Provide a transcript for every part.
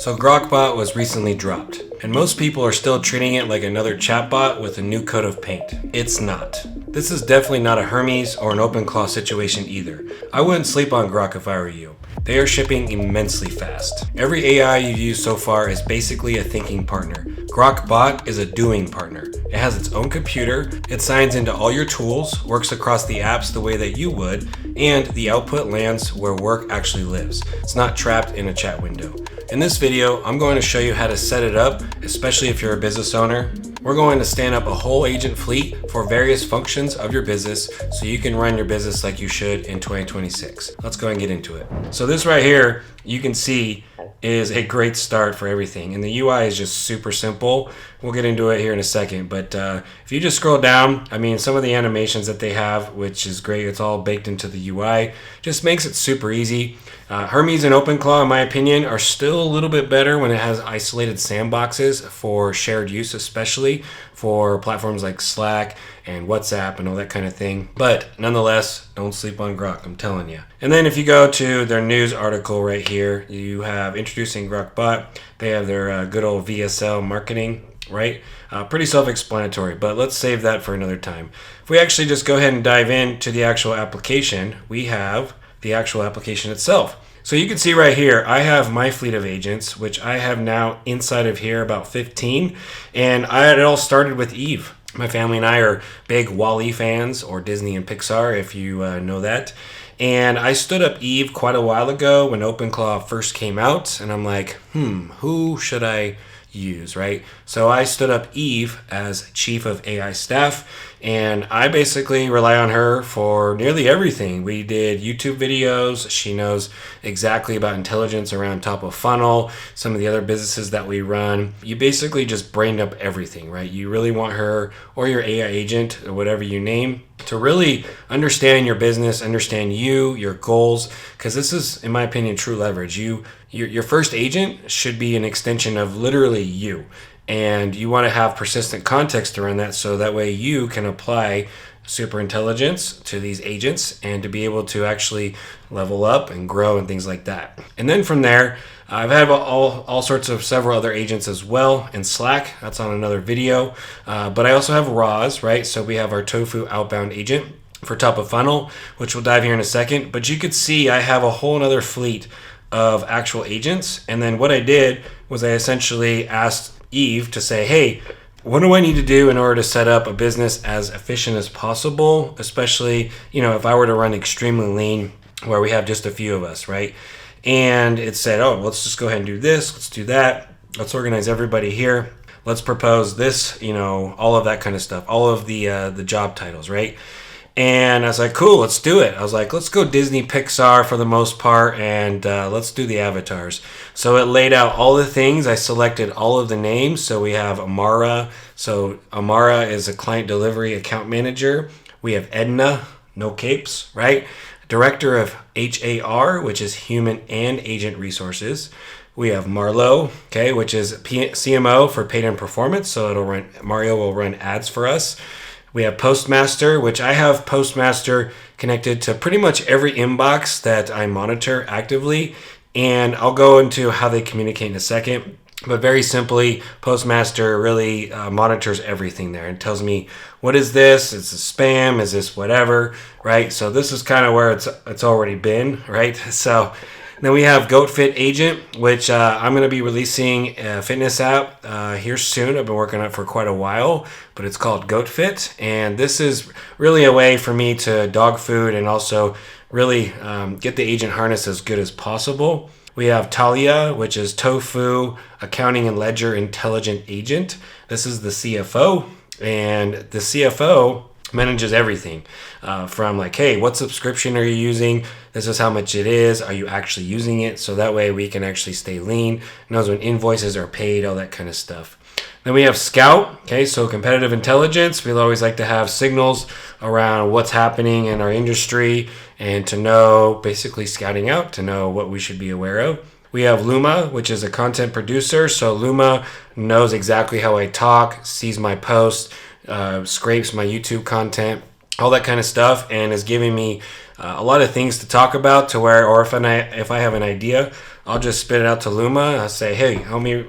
So Grok Bot was recently dropped, and most people are still treating it like another chatbot with a new coat of paint. It's not. This is definitely not a Hermes or an OpenClaw situation either. I wouldn't sleep on Grok if I were you. They are shipping immensely fast. Every AI you've used so far is basically a thinking partner. Grok Bot is a doing partner. It has its own computer, it signs into all your tools, works across the apps the way that you would, and the output lands where work actually lives. It's not trapped in a chat window. In this video, I'm going to show you how to set it up, especially if you're a business owner. We're going to stand up a whole agent fleet for various functions of your business so you can run your business like you should in 2026. Let's go and get into it. So this right here, you can see is a great start for everything. And the UI is just super simple. We'll get into it here in a second. But if you just scroll down, I mean, some of the animations that they have, which is great, it's all baked into the UI, just makes it super easy. Hermes and OpenClaw, in my opinion, are still a little bit better when it has isolated sandboxes for shared use, especially for platforms like Slack and WhatsApp and all that kind of thing. But nonetheless, don't sleep on Grok, I'm telling you. And then if you go to their news article right here, you have introducing Grok Bot. They have their good old VSL marketing, right? Pretty self-explanatory, but let's save that for another time. If we actually just go ahead and dive into the actual application, we have the actual application itself. So you can see right here, I have my fleet of agents, which I have now inside of here about 15. And it all started with Eve. My family and I are big WALL-E fans, or Disney and Pixar, if you know that. And I stood up Eve quite a while ago when OpenClaw first came out. And I'm like, who should I use, right? So I stood up Eve as chief of AI staff, and I basically rely on her for nearly everything. We did YouTube videos. She knows exactly about intelligence around top of funnel, some of the other businesses that we run. You basically just brained up everything, right? You really want her or your AI agent or whatever you name to really understand your business, understand you, your goals, because this is, in my opinion, true leverage. Your first agent should be an extension of literally you. And you want to have persistent context around that so that way you can apply super intelligence to these agents and to be able to actually level up and grow and things like that. And then from there, I've had all sorts of several other agents as well in Slack. That's on another video. But I also have RAWs, right? So we have our Tofu Outbound agent for top of funnel, which we'll dive here in a second. But you could see I have a whole other fleet of actual agents. And then what I did was I essentially asked Eve to say, hey, what do I need to do in order to set up a business as efficient as possible? Especially, if I were to run extremely lean where we have just a few of us, right? And it said, oh, let's just go ahead and do this. Let's do that. Let's organize everybody here. Let's propose this, all of that kind of stuff, all of the job titles, right? And I was like, cool, let's do it. I was like, let's go Disney, Pixar for the most part, and let's do the avatars. So it laid out all the things. I selected all of the names. So we have Amara. So Amara is a client delivery account manager. We have Edna, no capes, right? Director of HAR, which is human and agent resources. We have Marlo, okay, which is CMO for paid and performance. So Mario will run ads for us. We have Postmaster, which I have Postmaster connected to pretty much every inbox that I monitor actively. And I'll go into how they communicate in a second. But very simply, Postmaster really monitors everything there and tells me, what is this? Is this spam? Is this whatever? Right? So this is kind of where it's already been, right? So then we have GoatFit Agent, which I'm going to be releasing a fitness app here soon. I've been working on it for quite a while, but it's called GoatFit. And this is really a way for me to dog food and also really get the agent harness as good as possible. We have Talia, which is Tofu Accounting and Ledger Intelligent Agent. This is the CFO, and the CFO manages everything from like, hey, what subscription are you using? This is how much it is. Are you actually using it? So that way we can actually stay lean. Knows when invoices are paid, all that kind of stuff. Then we have Scout, okay, so competitive intelligence. We'll always like to have signals around what's happening in our industry and to know, basically scouting out, to know what we should be aware of. We have Luma, which is a content producer. So Luma knows exactly how I talk, sees my posts, scrapes my YouTube content, all that kind of stuff, and is giving me a lot of things to talk about to where, or if I have an idea I'll just spit it out to Luma. I'll say, hey, help me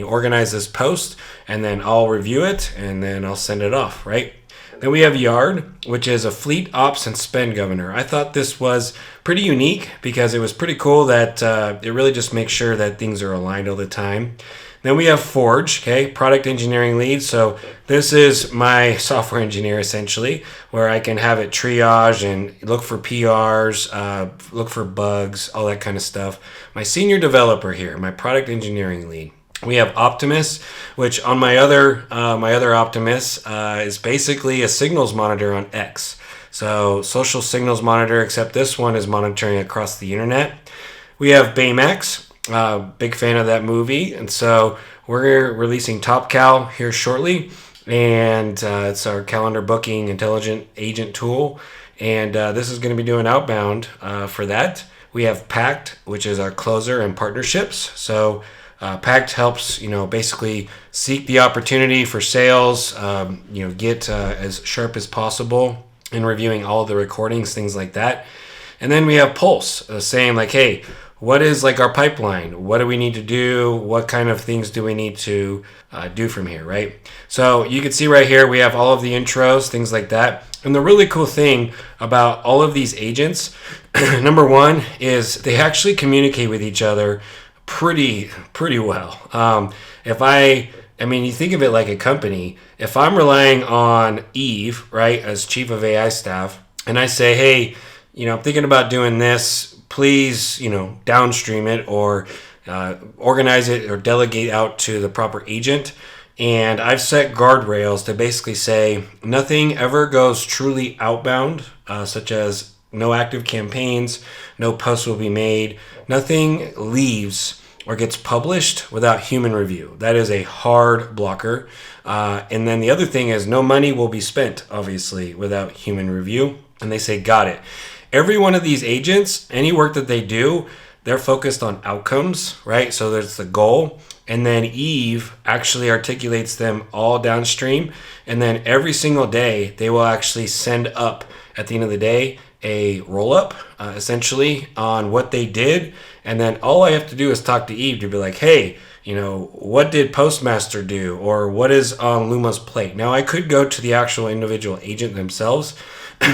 organize this post, and then I'll review it, and then I'll send it off, right? Then we have Yard, which is a fleet ops and spend governor. I thought this was pretty unique because it was pretty cool that it really just makes sure that things are aligned all the time. Then we have Forge, okay, product engineering lead. So this is my software engineer essentially, where I can have it triage and look for PRs, look for bugs, all that kind of stuff. My senior developer here, my product engineering lead. We have Optimus, which on my other Optimus is basically a signals monitor on X. So social signals monitor, except this one is monitoring across the internet. We have Baymax, big fan of that movie, and so we're releasing TopCal here shortly, and it's our calendar booking intelligent agent tool, and this is going to be doing outbound for that. We have Pact, which is our closer and partnerships. So Pact helps, basically seek the opportunity for sales, get as sharp as possible in reviewing all of the recordings, things like that. And then we have Pulse, saying like, hey, what is like our pipeline? What do we need to do? What kind of things do we need to do from here, right? So you can see right here, we have all of the intros, things like that. And the really cool thing about all of these agents, number one, is they actually communicate with each other pretty well. You think of it like a company. If I'm relying on Eve, right, as chief of AI staff, and I say, hey, I'm thinking about doing this, please, downstream it or organize it or delegate out to the proper agent. And I've set guardrails to basically say nothing ever goes truly outbound, such as no active campaigns, no posts will be made, nothing leaves or gets published without human review. That is a hard blocker. And then the other thing is no money will be spent, obviously, without human review. And they say, got it. Every one of these agents, any work that they do, they're focused on outcomes, right? So there's the goal. And then Eve actually articulates them all downstream. And then every single day, they will actually send up, at the end of the day, a roll-up, essentially, on what they did. And then all I have to do is talk to Eve to be like, hey, what did Postmaster do? Or what is on Luma's plate? Now, I could go to the actual individual agent themselves.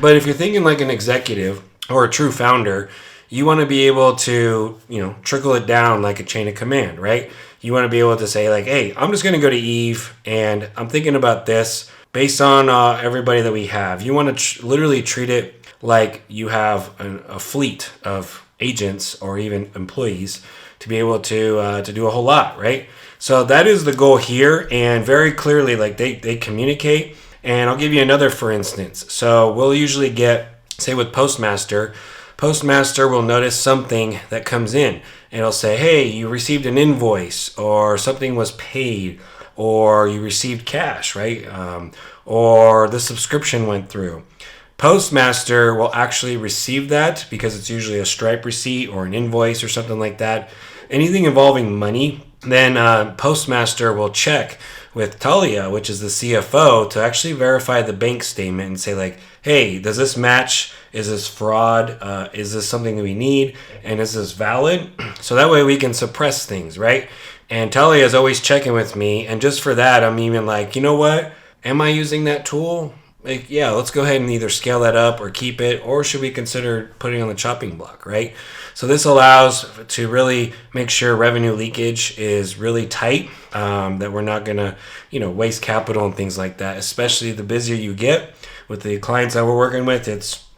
But if you're thinking like an executive or a true founder, you want to be able to, trickle it down like a chain of command, right? You want to be able to say like, hey, I'm just going to go to Eve and I'm thinking about this based on everybody that we have. You want to literally treat it like you have a fleet of agents or even employees to be able to do a whole lot, right? So that is the goal here, and very clearly, like they communicate. And I'll give you another for instance. So we'll usually get, say with Postmaster will notice something that comes in, and it'll say, hey, you received an invoice, or something was paid, or you received cash, right? Or the subscription went through. Postmaster will actually receive that because it's usually a Stripe receipt or an invoice or something like that. Anything involving money, then Postmaster will check with Talia, which is the CFO, to actually verify the bank statement and say like, hey, does this match? Is this fraud? Is this something that we need? And is this valid? So that way we can suppress things, right? And Talia is always checking with me. And just for that, I'm even like, you know what? Am I using that tool? Like, yeah, let's go ahead and either scale that up or keep it, or should we consider putting it on the chopping block, right? So this allows to really make sure revenue leakage is really tight, that we're not going to, waste capital and things like that, especially the busier you get with the clients that we're working with.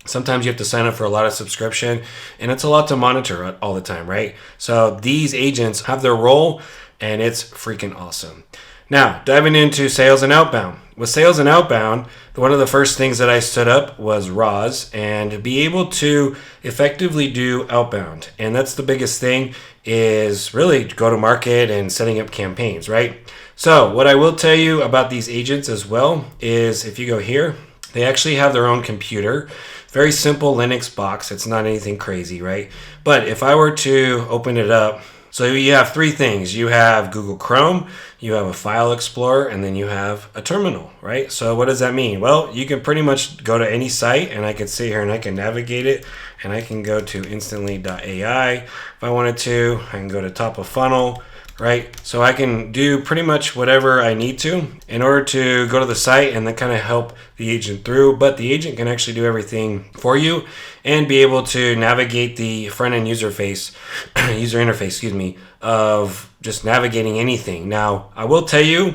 Sometimes you have to sign up for a lot of subscription, and it's a lot to monitor all the time, right? So these agents have their role, and it's freaking awesome. Now, diving into sales and outbound. With sales and outbound, one of the first things that I stood up was RAWs, and be able to effectively do outbound. And that's the biggest thing, is really go to market and setting up campaigns, right? So what I will tell you about these agents as well is, if you go here, they actually have their own computer. Very simple Linux box. It's not anything crazy, right? But if I were to open it up So you have three things. You have Google Chrome, you have a file explorer, and then you have a terminal, right? So what does that mean? Well, you can pretty much go to any site, and I can sit here and I can navigate it, and I can go to instantly.ai. If I wanted to, I can go to top of funnel, right? So I can do pretty much whatever I need to in order to go to the site and then kind of help the agent through. But the agent can actually do everything for you and be able to navigate the front end user interface, of just navigating anything. Now, I will tell you,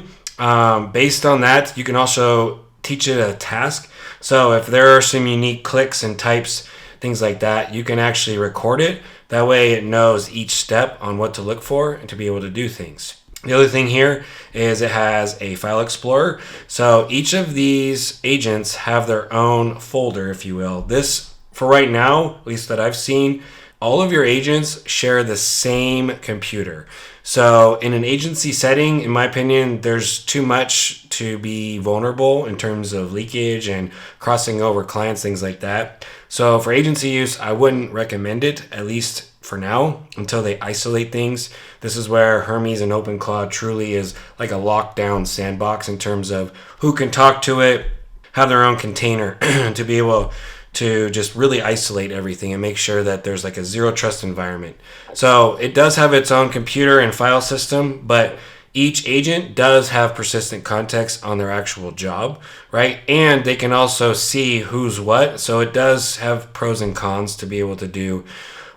based on that, you can also teach it a task. So if there are some unique clicks and types, things like that, you can actually record it. That way it knows each step on what to look for and to be able to do things. The other thing here is it has a file explorer. So each of these agents have their own folder, if you will. This, for right now, at least that I've seen, all of your agents share the same computer. So in an agency setting, in my opinion, there's too much to be vulnerable in terms of leakage and crossing over clients, things like that. So for agency use, I wouldn't recommend it, at least for now, until they isolate things. This is where Hermes and OpenCloud truly is like a lockdown sandbox in terms of who can talk to it, have their own container to be able to just really isolate everything and make sure that there's like a zero trust environment. So it does have its own computer and file system, but each agent does have persistent context on their actual job, right? And they can also see who's what. So it does have pros and cons to be able to do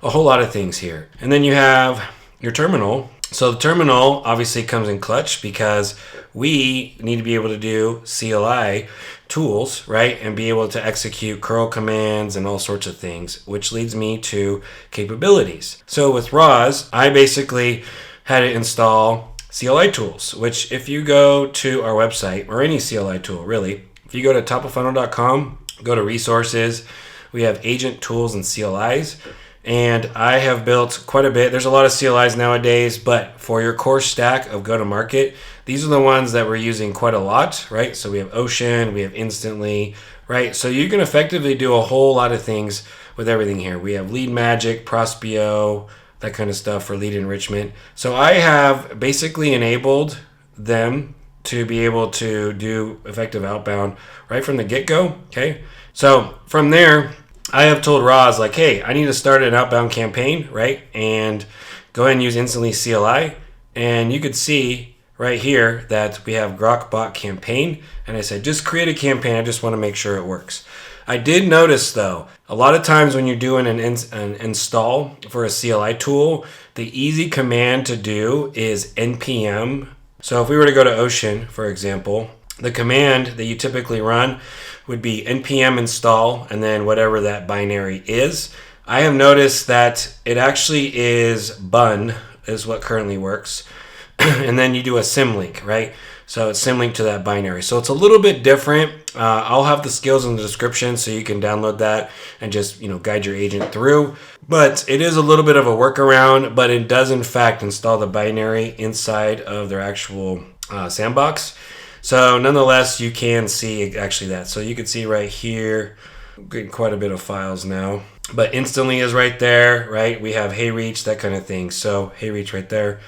a whole lot of things here. And then you have your terminal. So the terminal obviously comes in clutch because we need to be able to do CLI tools, right? And be able to execute curl commands and all sorts of things, which leads me to capabilities. So with RAWs, I basically had to install CLI tools, which if you go to our website or any CLI tool, really, if you go to topoffunnel.com, go to resources, we have agent tools and CLIs. And I have built quite a bit. There's a lot of CLIs nowadays, but for your core stack of go-to-market, these are the ones that we're using quite a lot, right? So we have Ocean, we have Instantly, right? So you can effectively do a whole lot of things with everything here. We have Lead Magic, Prospeo, that kind of stuff for lead enrichment. So I have basically enabled them to be able to do effective outbound right from the get-go, okay? So from there, I have told Roz, like, hey, I need to start an outbound campaign, right? And go ahead and use Instantly CLI. And you could see right here that we have Grok Bot campaign. And I said, just create a campaign. I just want to make sure it works. I did notice, though, a lot of times when you're doing an install for a CLI tool, the easy command to do is npm. So if we were to go to Ocean, for example, the command that you typically run would be npm install and then whatever that binary is. I have noticed that it actually is bun is what currently works. And then you do a symlink, right? So it's symlink to that binary. So it's a little bit different. I'll have the skills in the description so you can download that and just, guide your agent through. But it is a little bit of a workaround, but it does in fact install the binary inside of their actual sandbox. So nonetheless, you can see actually that. So you can see right here, I'm getting quite a bit of files now. But Instantly is right there, right? We have HeyReach, that kind of thing. So HeyReach right there,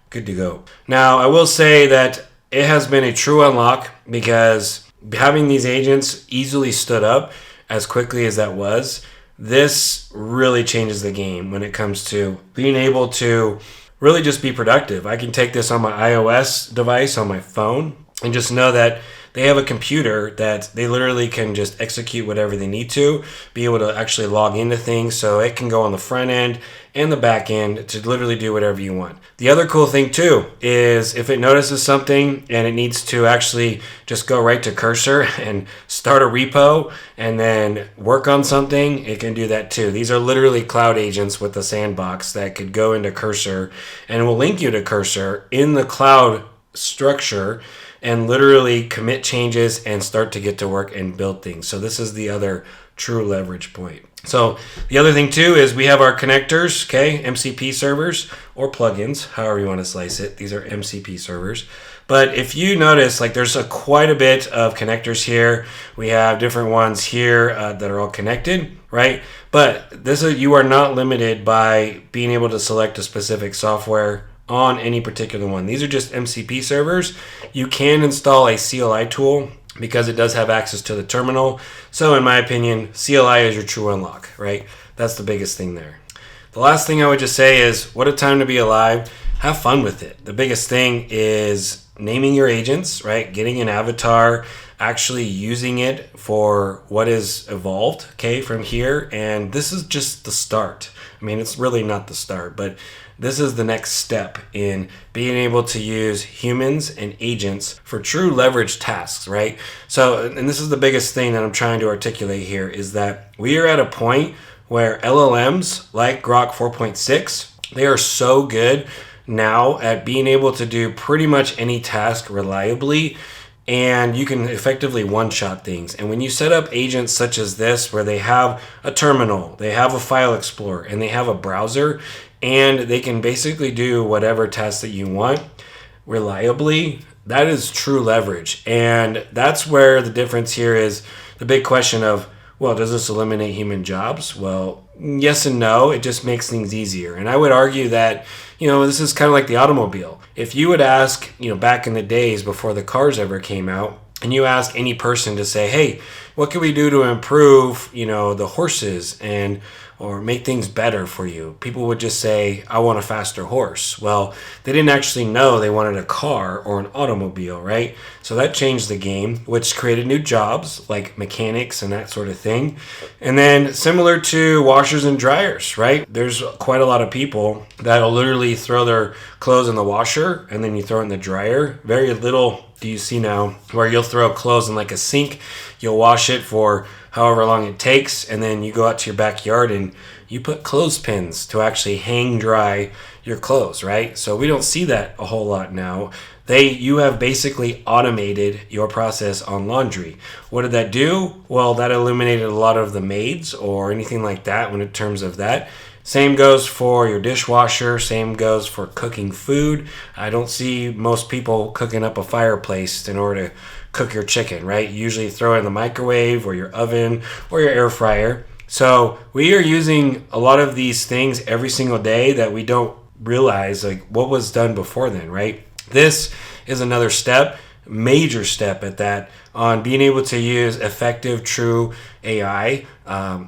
good to go. Now, I will say that it has been a true unlock because having these agents easily stood up as quickly as that was, this really changes the game when it comes to being able to really just be productive. I can take this on my iOS device, on my phone, and just know that they have a computer that they literally can just execute whatever they need to, be able to actually log into things. So it can go on the front end and the back end to literally do whatever you want. The other cool thing too is if it notices something and it needs to actually just go right to cursor and start a repo and then work on something, it can do that too. These are literally cloud agents with the sandbox that could go into cursor and will link you to cursor in the cloud structure and literally commit changes and start to get to work and build things. So this is the other true leverage point. So the other thing too is we have our connectors, okay, MCP servers or plugins, however you want to slice it. These are MCP servers. But if you notice, like there's quite a bit of connectors here. We have different ones here that are all connected, right? But you are not limited by being able to select a specific software on any particular one. These are just MCP servers. You can install a CLI tool because it does have access to the terminal. So in my opinion, CLI is your true unlock, right? That's the biggest thing there. The last thing I would just say is, what a time to be alive. Have fun with it. The biggest thing is naming your agents, right? Getting an avatar, actually using it for what is evolved, okay, from here. And this is just the start. I mean, it's really not the start, but this is the next step in being able to use humans and agents for true leverage tasks, right? So, and this is the biggest thing that I'm trying to articulate here, is that we are at a point where LLMs like Grok 4.6, they are so good now at being able to do pretty much any task reliably, and you can effectively one-shot things. And when you set up agents such as this, where they have a terminal, they have a file explorer, and they have a browser, and they can basically do whatever task that you want reliably, that is true leverage. And that's where the difference here is the big question of, well, does this eliminate human jobs? Well, yes and no. It just makes things easier. And I would argue that, this is kind of like the automobile. If you would ask, back in the days before the cars ever came out, and you ask any person to say, hey, what can we do to improve, the horses or make things better for you? People would just say, I want a faster horse. Well, they didn't actually know they wanted a car or an automobile, right? So that changed the game, which created new jobs like mechanics and that sort of thing. And then similar to washers and dryers, right? There's quite a lot of people that'll literally throw their clothes in the washer and then you throw it in the dryer. Very little do you see now where you'll throw clothes in like a sink, you'll wash it for however long it takes, and then you go out to your backyard and you put clothespins to actually hang dry your clothes, right? So we don't see that a whole lot now. You have basically automated your process on laundry. What did that do? Well, that eliminated a lot of the maids or anything like that in terms of that. Same goes for your dishwasher, same goes for cooking food. I don't see most people cooking up a fireplace in order to cook your chicken, right? You usually throw it in the microwave or your oven or your air fryer. So we are using a lot of these things every single day that we don't realize like what was done before then, right? This is another step, major step at that, on being able to use effective, true AI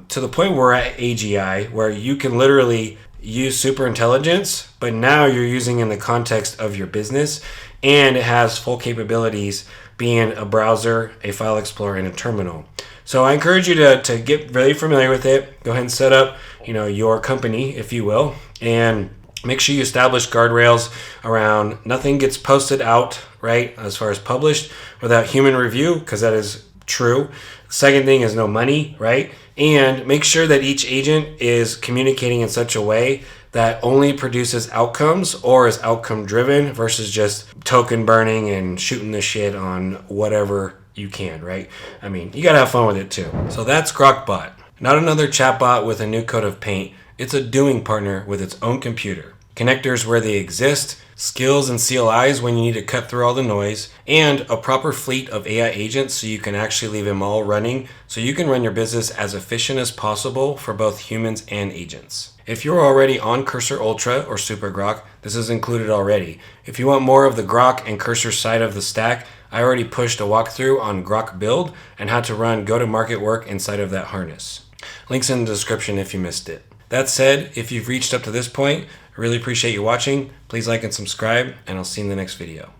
to the point where we're at AGI, where you can literally use super intelligence, but now you're using in the context of your business, and it has full capabilities being a browser, a file explorer, and a terminal. So I encourage you to get really familiar with it. Go ahead and set up, your company, if you will, and make sure you establish guardrails around nothing gets posted out, right, as far as published, without human review, because that is true. Second thing is no money, right? And make sure that each agent is communicating in such a way that only produces outcomes or is outcome driven versus just token burning and shooting the shit on whatever you can, right? I mean, you gotta have fun with it too. So that's Grok Bot. Not another chatbot with a new coat of paint. It's a doing partner with its own computer. Connectors where they exist, skills and CLIs when you need to cut through all the noise, and a proper fleet of AI agents so you can actually leave them all running so you can run your business as efficient as possible for both humans and agents. If you're already on Cursor Ultra or Super Grok, this is included already. If you want more of the Grok and Cursor side of the stack, I already pushed a walkthrough on Grok Build and how to run go-to-market work inside of that harness. Links in the description if you missed it. That said, if you've reached up to this point, I really appreciate you watching. Please like and subscribe, and I'll see you in the next video.